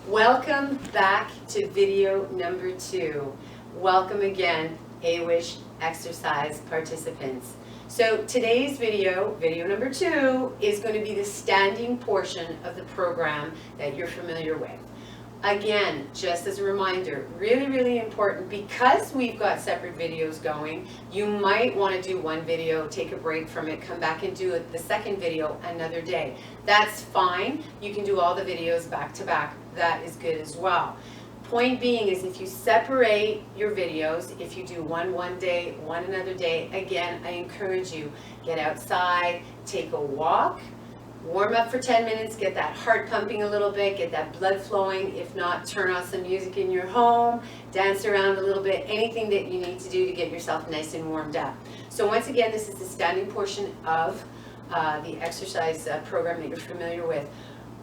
Welcome back to video number 2. Welcome again, AWISH exercise participants. So today's video number 2, is going to be the standing portion of the program that you're familiar with. Again, just as a reminder, really important, because we've got separate videos going, you might want to do one video, take a break from it, come back and do the second video another day. That's fine. You can do all the videos back to back. That is good as well. Point being is if you separate your videos, if you do one day, one another day, again, I encourage you, get outside, take a walk, warm up for 10 minutes, get that heart pumping a little bit, get that blood flowing. If not, turn on some music in your home, dance around a little bit, anything that you need to do to get yourself nice and warmed up. So once again, this is the standing portion of the exercise program that you're familiar with.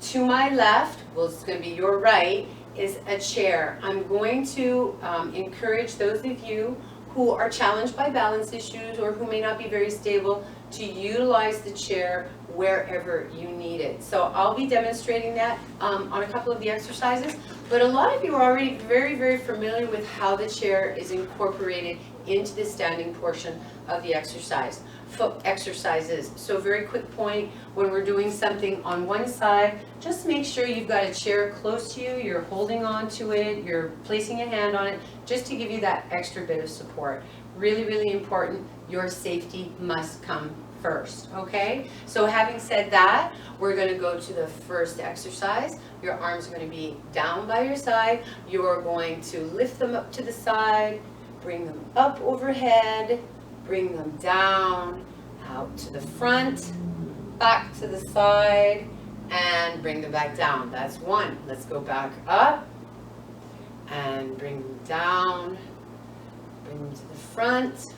To my left, well, it's going to be your right, is a chair. I'm going to encourage those of you who are challenged by balance issues or who may not be very stable to utilize the chair wherever you need it. So I'll be demonstrating that on a couple of the exercises, but a lot of you are already very familiar with how the chair is incorporated into the standing portion of the exercises. So very quick point, when we're doing something on one side, just make sure you've got a chair close to you, you're holding on to it, you're placing a hand on it, just to give you that extra bit of support. Really important, your safety must come first, okay? So having said that, we're going to go to the first exercise. Your arms are going to be down by your side. You're going to lift them up to the side, bring them up overhead, bring them down, out to the front, back to the side, and bring them back down. That's one. Let's go back up and bring them down, bring them to the front,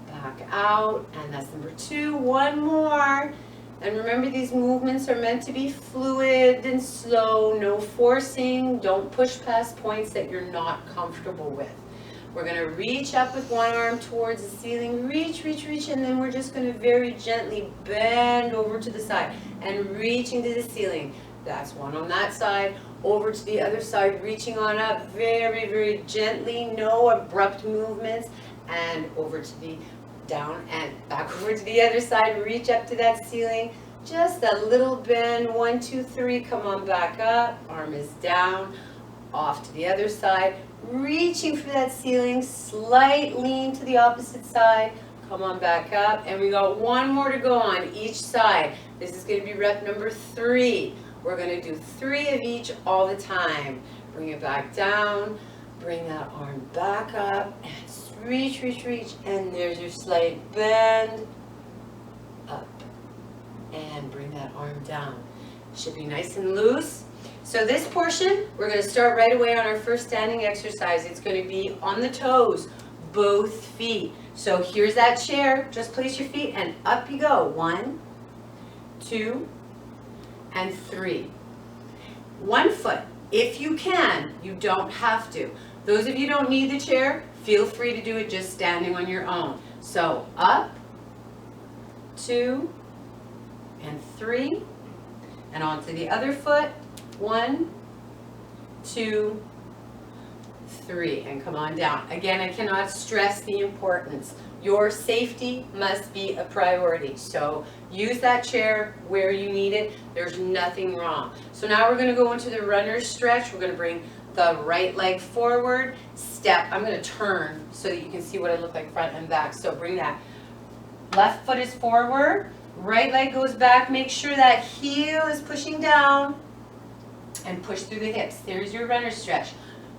back out, and that's number 2. One more. And remember, these movements are meant to be fluid and slow, no forcing. Don't push past points that you're not comfortable with. We're going to reach up with one arm towards the ceiling, reach, and then we're just going to very gently bend over to the side and reaching to the ceiling. That's one on that side. Over to the other side, reaching on up very gently, no abrupt movements, and over to the down and back over to the other side, reach up to that ceiling, just a little bend, 1, 2, 3, come on back up, arm is down, off to the other side, reaching for that ceiling, slight lean to the opposite side, come on back up, and we got one more to go on each side. This is going to be rep number 3. We're going to do 3 of each all the time. Bring it back down, bring that arm back up, and reach, and there's your slight bend, up, and bring that arm down. Should be nice and loose. So this portion, we're going to start right away on our first standing exercise. It's going to be on the toes, both feet. So here's that chair, just place your feet and up you go. 1, 2, and 3. One foot, if you can, you don't have to. Those of you who don't need the chair, feel free to do it just standing on your own. So up, 2, and 3, and onto the other foot. 1, 2, 3, and come on down. Again, I cannot stress the importance. Your safety must be a priority. So use that chair where you need it. There's nothing wrong. So now we're going to go into the runner's stretch. We're going to bring the right leg forward, step. I'm going to turn so that you can see what I look like front and back. So bring that left foot is forward, right leg goes back. Make sure that heel is pushing down and push through the hips. There's your runner stretch.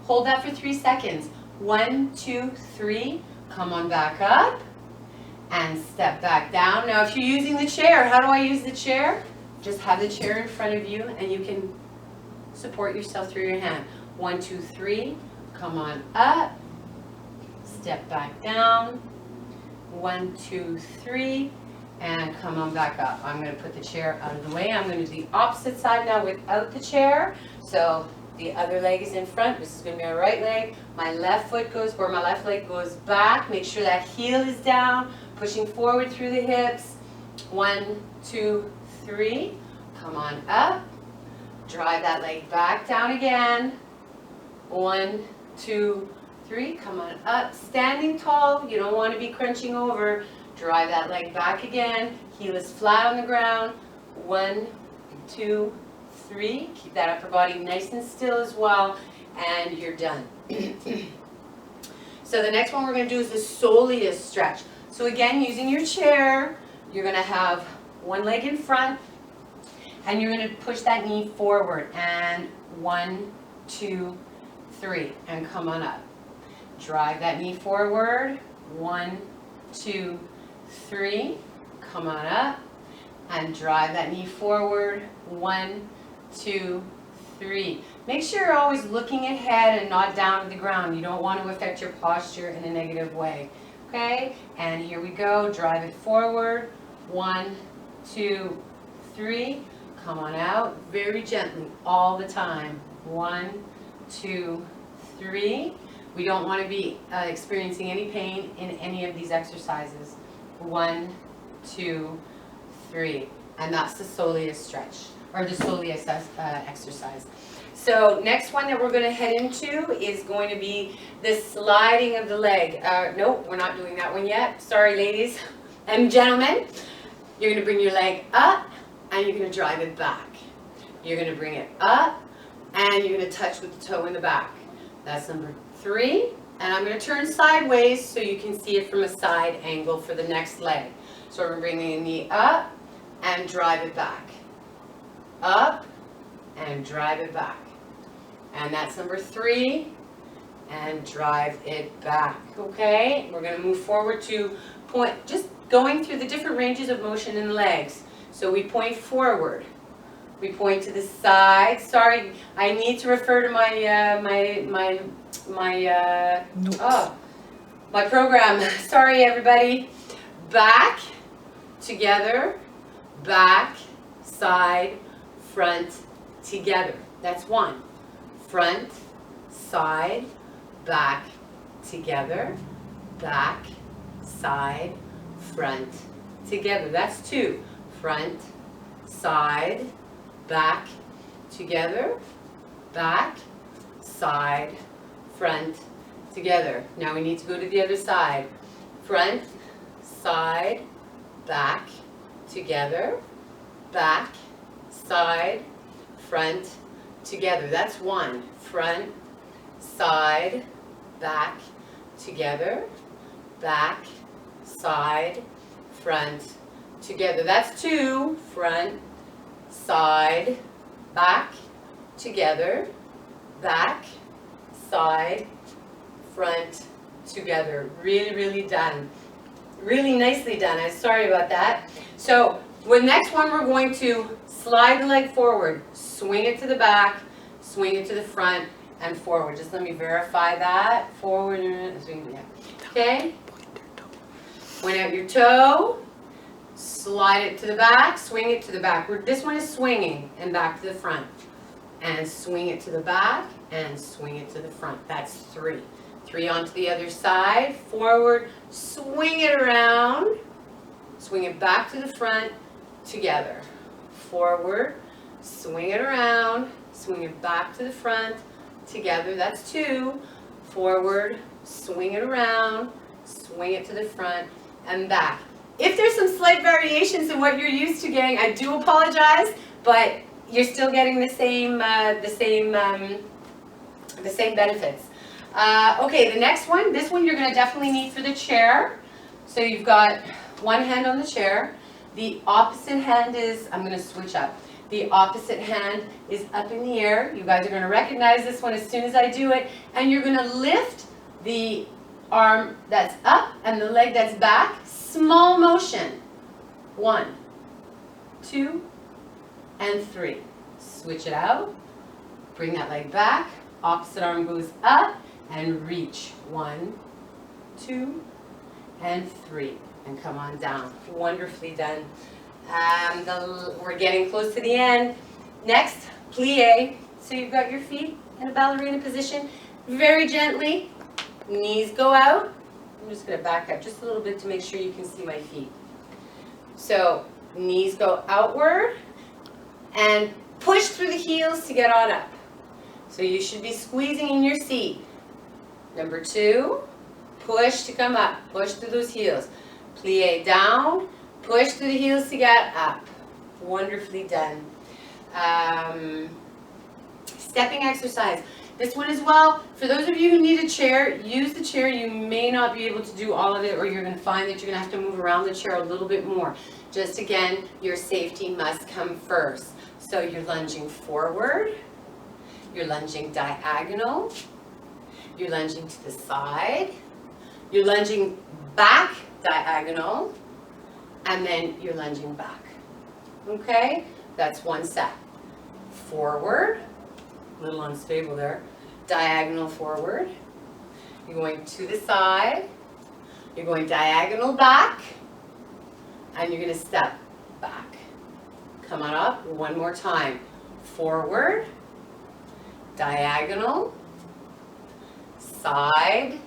Hold that for 3 seconds. 1, 2, 3. Come on back up and step back down. Now if you're using the chair, how do I use the chair? Just have the chair in front of you and you can support yourself through your hand. 1, 2, 3, come on up, step back down, 1, 2, 3, and come on back up. I'm going to put the chair out of the way. I'm going to do the opposite side now without the chair. So the other leg is in front. This is going to be my right leg. My left foot goes, or my left leg goes back. Make sure that heel is down, pushing forward through the hips. 1, 2, 3, come on up. Drive that leg back down again. 1, 2, 3. Come on up. Standing tall. You don't want to be crunching over. Drive that leg back again. Heel is flat on the ground. 1, 2, 3. Keep that upper body nice and still as well. And you're done. So the next one we're going to do is the soleus stretch. So again, using your chair, you're going to have one leg in front, and you're going to push that knee forward. And 1, 2, 3. And come on up. Drive that knee forward. 1, 2, 3. Come on up. And drive that knee forward. 1, 2, 3. Make sure you're always looking ahead and not down to the ground. You don't want to affect your posture in a negative way. Okay? And here we go. Drive it forward. 1, 2, 3. Come on out. Very gently all the time. 1, 2, 3. We don't want to be experiencing any pain in any of these exercises. 1, 2, 3. And that's the soleus stretch, or the soleus exercise. So next one that we're going to head into is going to be the sliding of the leg. No, we're not doing that one yet. Sorry, ladies and gentlemen. You're going to bring your leg up, and you're going to drive it back. You're going to bring it up, and you're going to touch with the toe in the back. That's number 3. And I'm going to turn sideways so you can see it from a side angle for the next leg. So we're bringing the knee up and drive it back. Up and drive it back. And that's number 3. And drive it back. Okay? We're going to move forward to point, just going through the different ranges of motion in the legs. So we point forward. We point to the side. Sorry, I need to refer to my my program. Sorry, everybody. Back, together, back, side, front, together. That's 1. Front, side, back, together, back, side, front, together. That's 2. Front, side, back, together, back, side, front, together. Now we need to go to the other side. Front, side, back, together, back, side, front, together. That's 1. Front, side, back, together, back, side, front, together. That's 2. Front, side, back, together, back, side, front, together. Really, really done. Really nicely done. I'm sorry about that. So, with next one, we're going to slide the leg forward, swing it to the back, swing it to the front, and forward. Just let me verify that. Forward, swing, yeah. Okay? Point out your toe, slide it to the back, swing it to the back. This one is swinging and back to the front. And swing it to the back and swing it to the front. That's 3. 3 onto the other side, forward, swing it around, swing it back to the front, together. Forward, swing it around, swing it back to the front, together. That's 2. Forward, swing it around, swing it to the front, and back. If there's some slight variations in what you're used to getting, I do apologize, but you're still getting the same benefits. Okay, the next one, this one you're going to definitely need for the chair. So you've got one hand on the chair. The opposite hand is, I'm going to switch up. The opposite hand is up in the air. You guys are going to recognize this one as soon as I do it. And you're going to lift the arm that's up and the leg that's back. Small motion. 1, 2, and 3. Switch it out. Bring that leg back. Opposite arm goes up and reach. 1, 2, and 3. And come on down. Wonderfully done. We're getting close to the end. Next, plie. So you've got your feet in a ballerina position. Very gently. Knees go out. I'm just going to back up just a little bit to make sure you can see my feet. So knees go outward and Push through the heels to get on up. So you should be squeezing in your seat. Number 2, push to come up. Push through those heels. Plie down, push through the heels to get up. Wonderfully done. Stepping exercise. This one as well, for those of you who need a chair, use the chair. You may not be able to do all of it, or you're going to find that you're going to have to move around the chair a little bit more. Just again, your safety must come first. So you're lunging forward, you're lunging diagonal, you're lunging to the side, you're lunging back diagonal, and then you're lunging back. Okay? That's one set. Forward, a little unstable there, diagonal forward, you're going to the side, you're going diagonal back, and you're going to step back. Come on up, one more time. Forward, diagonal, side,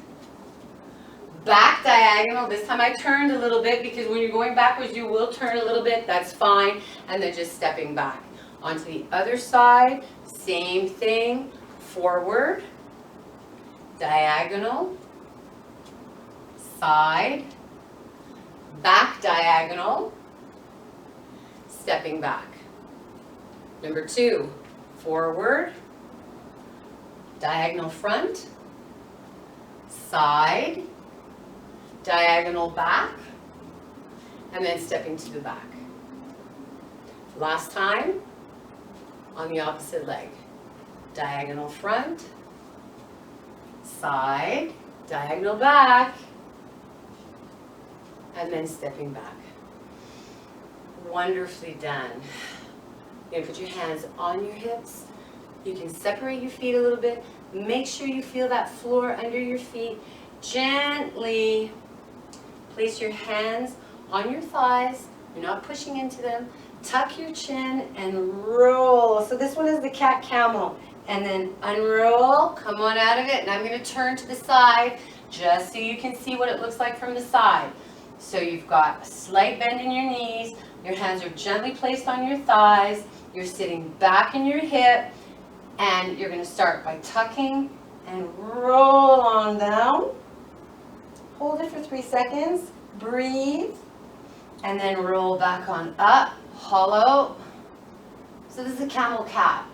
back diagonal. This time I turned a little bit because when you're going backwards you will turn a little bit, that's fine, and then just stepping back. Onto the other side, same thing, forward, diagonal, side, back diagonal, stepping back. Number 2, forward, diagonal front, side, diagonal back, and then stepping to the back. Last time, on the opposite leg. Diagonal front, side, diagonal back, and then stepping back. Wonderfully done. You're going to put your hands on your hips. You can separate your feet a little bit. Make sure you feel that floor under your feet. Gently place your hands on your thighs. You're not pushing into them. Tuck your chin and roll. So this one is the cat camel. And then unroll, come on out of it. And I'm going to turn to the side just so you can see what it looks like from the side. So you've got a slight bend in your knees. Your hands are gently placed on your thighs. You're sitting back in your hip. And you're going to start by tucking and roll on down. Hold it for 3 seconds. Breathe. And then roll back on up. Hollow. So this is a camel cat.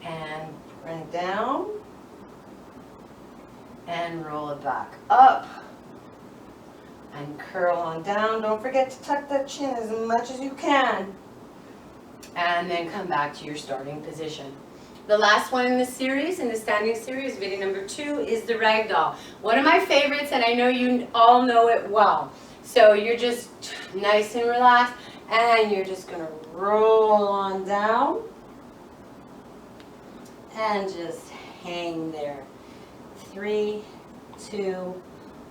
And bring it down. And roll it back up. And curl on down. Don't forget to tuck that chin as much as you can. And then come back to your starting position. The last one in the series, in the standing series, video number 2, is the ragdoll. One of my favorites, and I know you all know it well. So you're just nice and relaxed, and you're just going to roll on down and just hang there. 3, 2,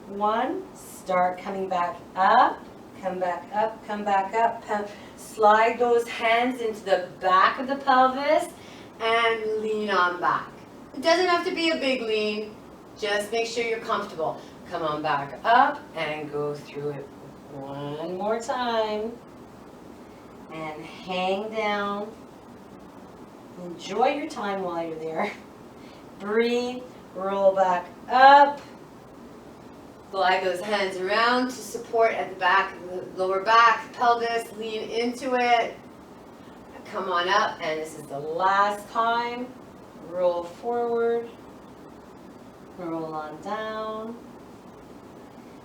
1. Start coming back up, come back up, come back up. Slide those hands into the back of the pelvis and lean on back. It doesn't have to be a big lean, just make sure you're comfortable. Come on back up and go through it one more time. And hang down. Enjoy your time while you're there. Breathe, roll back up. Glide those hands around to support at the back, the lower back, pelvis, lean into it. Come on up, and this is the last time. Roll forward, roll on down,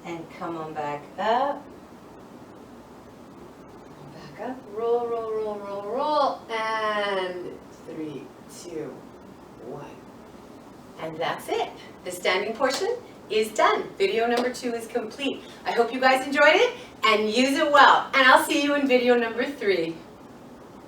and come on back up. Back up, roll, roll, roll, roll, roll, and 3, 2, 1. And that's it. The standing portion is done. Video number 2 is complete. I hope you guys enjoyed it and use it well. And I'll see you in video number 3.